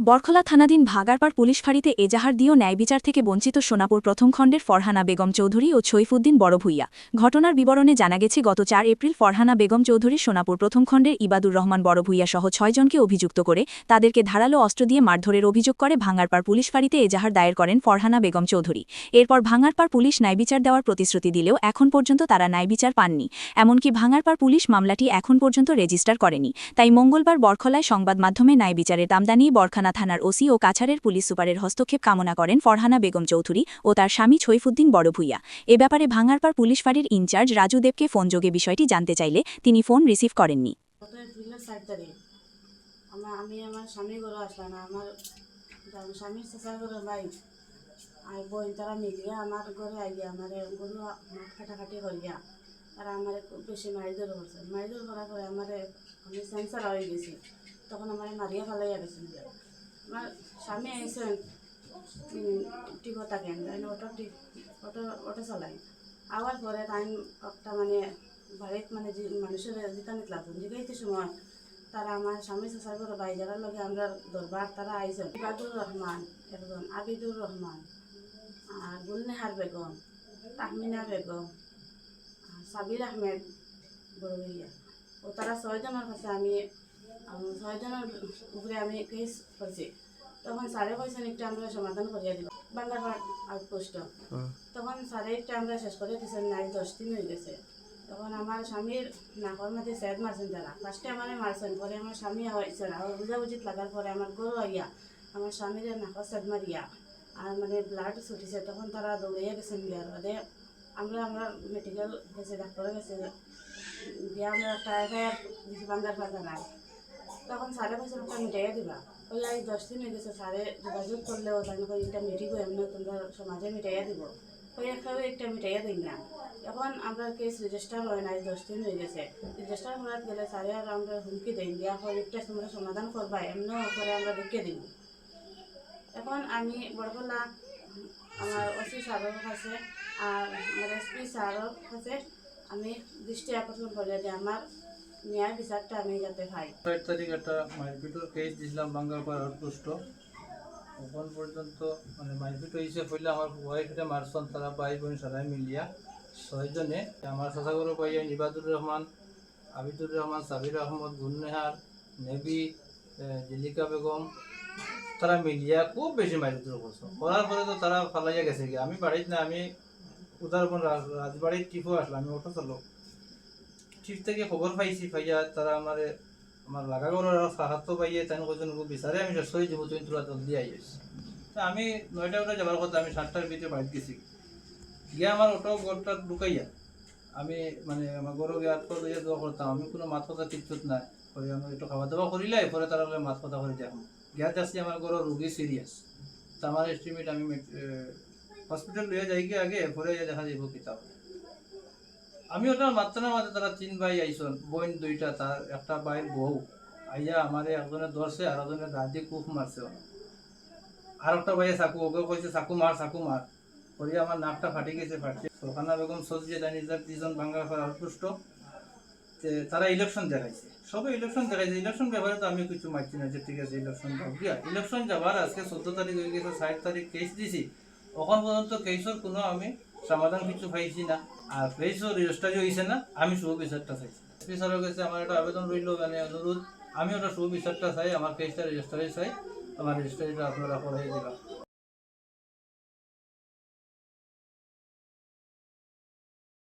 বরখলা থানাধীন ভাগারপাড় পুলিশ ফাঁড়িতে এজাহার দিয়েও ন্যায় বিচার থেকে বঞ্চিত সোনাপুর প্রথম খণ্ডের ফরহানা বেগম চৌধুরী ও ছৈফুদ্দিন বড়ভূইয়া। ঘটনার বিবরণে জানা গেছে, গত ৪ এপ্রিল ফরহানা বেগম চৌধুরী সোনাপুর প্রথম খণ্ডের ইবাদুর রহমান বড়ভূইয়া সহ ৬ জনকে অভিযুক্ত করে তাদেরকে ধারালো অস্ত্র দিয়ে মারধরের অভিযোগ করে ভাঙ্গারপাড় পুলিশ ফাঁড়িতে এজাহার দায়ের করেন ফরহানা বেগম চৌধুরী। এরপর ভাঙ্গারপাড় পুলিশ ন্যায়বিচার দেওয়ার প্রতিশ্রুতি দিলেও এখন পর্যন্ত তারা ন্যায়বিচার পাননি। এমনকি ভাঙ্গারপাড় পুলিশ মামলাটি এখন পর্যন্ত রেজিস্টার করেনি। তাই মঙ্গলবার বরখলায় সংবাদ মাধ্যমে ন্যায়বিচারের দামদানি বরখানা থানার ওসি ও কাছাড়ের পুলিশ সুপারের হস্তক্ষেপ কামনা করেন ফরহানা বেগম চৌধুরী ও তার স্বামী ছৈফুদ্দিন বড়ভূইয়া। এ ব্যাপারে ভাঙ্গারপাড় পুলিশ ফাঁড়ির ইনচার্জ রাজু দেবকে ফোনযোগে বিষয়টি জানতে চাইলে তিনি ফোন রিসিভ করেননি। আমি আমার স্বামী ঘরে আসলাম না, আমার স্বামীর চেষ্টার করে ভাই আর বোন তারা মিলিয়ে আমার ঘরে আইয়া আমার গরু কাটাকাটি করিয়া তারা আমার খুব বেশি মারিদর করছে। মারিদর করার পরে আমার আমি সেন্সার হয়ে গেছি, তখন আমার মারিয়া ফেলাইয়া গেছেন। আমার স্বামী আইসেন টিকো থাকেন অটো চালাই আবার পরে টাইম একটা মানে বাড়িত মানে মানুষের জিকানিত লাগবেন জিকাইতে সময় তারা আমার স্বামী চেষ্টা করে বাইজারের লগে আমরা দরবার তারা আইসেন। ইবাদুর রহমান একজন, আবিদুর রহমান আর গুলনেহার বেগম, তাহমিনা বেগম, সাবির আহমেদ বড়ভূইয়া ও তারা ৬ জনের কাছে আমি ৬ জনের উপরে আমি কেস করছি। তখন স্যারে কইছেন একটা আমরা সমাধান করিয়া দিব বাঙ্গারপাড় আউটপোস্ট। তখন স্যারে একটা আমরা শেষ করে দিয়েছেন, নাই 10 দিন হয়ে গেছে। তখন আমার স্বামীর নাকর মাঝে সেদ মারছেন তারা, ফার্স্টে আমার মারছেন, পরে আমার স্বামী হয়েছেন আর বুঝাবুঝিত লাগার পরে আমার গরু আইয়া আমার স্বামীর নাকর সেদ মারিয়া আর মানে ব্লাড ছুটিছে। তখন তারা দৌড়াইয়া গেছেন গিয়ার বাদে আমরা মেডিকেল গেছে, ডাক্তারে গেছে গিয়া আমরা একটা এফআইআর দিছি বাঙ্গারপাড় থানায়। তখন স্যারে কইছেন একটা মিটাইয়া দিবা। ওই 10 দিন হয়ে গেছে, স্যারে যোগাযোগ করলেও তাই একটা মিটিং এমনি তোমরা সমাজে মিটাইয়া দিব, ওই একটা মিটাইয়া দিই না। এখন আমরা কেস রেজিস্টার হয় নাই, 10 দিন হয়ে গেছে। রেজিস্টার করার গেলে স্যারে আর আমরা হুমকি দিই দিয়া হয় একটা তোমরা সমাধান করবা, এমনিও করে আমরা দেখিয়ে দিব। এখন আমি বড়খলা আমার ওসি স্যারের কাছে আর আমার এসপি স্যারের কাছে আমি দৃষ্টি আকর্ষণ করে যে আমার ন্যায় বিচারটা আমি যাতে পাই। ৬ তারিখ একটা মারপিটের কেস দিয়েছিলাম বাঙ্গারপাড় আউটপোস্ট। এখন পর্যন্ত মানে মারপিট হয়েছে পড়লে আমার ওয়াইফে মারছন তারা ভাই বোন সবাই মিলিয়া ৬ জনে। আমার শশাগর পাইয়া ইবাদুর রহমান, আবিদুর রহমান, সাবির আহমদ, গুলনেহার, নেবি, জেলিকা বেগম তারা মিলিয়া খুব বেশি মারপিট করছো। করার পরে তো তারা ফালাইয়া গেছে গিয়ে। আমি বাড়িতে না, আমি উদারবন রাজবাড়ির টিপও আসলাম, আমি অটো চালক। টিপ থেকে খবর পাইছি, পাইয়া তারা আমার লাগাগড়ের সাহায্য পাইয়ে তাই কজন বিচারে আমি সই যাব, তুমি তোরা জলদি আইস। তা আমি ৯টা ওটা যাবার কথা, আমি ৭টার ভিতরে বাড়িতে গেছি গিয়ে আমার অটো গড়টা ঢুকাইয়া আমি মানে আমার গরু গিয়ে আটক লইয়া দেওয়া করতাম। আমি কোনো মাছ কথা টিপচুত নাই করে আমি একটু খাওয়া দাওয়া করিলাই, পরে তারা মাছ কথা করে দেখো গিয়া যাচ্ছি আমার গরু রুগী সিরিয়াস। তা আমার এস্টিমেট আমি হসপিটাল লইয়া যাই গিয়ে আগে, পরে দেখা যাইব কিতাব। আমি ওটার মাত্রার মাঝে তারা ৩ ভাই আইসন, বোন 2টা, তার একটা ভাইয়ের বউ আইয়া আমারে একজনে ধরছে আর একজনে দাদি কুফ মারছে। আর একটা ভাইয়ে চাকু ওকে কইছে চাকু মার করিয়া আমার নাকটা ফাটি গেছে। ফরহানা বেগম সজিয়ে তাই নিজের 3 জন বাঙ্গারপাড় আউটপোস্ট তারা ইলেকশন দেখাইছে, সবে ইলেকশন দেখাইছে। ইলেকশন ব্যাপারে তো আমি কিছু মারছি না যে ঠিক আছে ইলেকশন গিয়া ইলেকশন যাবার আজকে 14 তারিখ হয়ে গেছে, 60 তারিখ কেস দিছি। এখন পর্যন্ত কেসের কোনো আমি সমাধান কিছু পাইছি না, আর কেসও রেজিস্টারি হয়েছে না। আমি শুভ বিচারটা চাইছি, এসপি স্যারের কাছে আমার একটা আবেদন রইল, মানে অনুরোধ, আমি ওটা শুভ বিচারটা চাই, আমার কেসটা রেজিস্টারি চাই, আমার রেজিস্টারিটা আপনারা করাই দিলাম।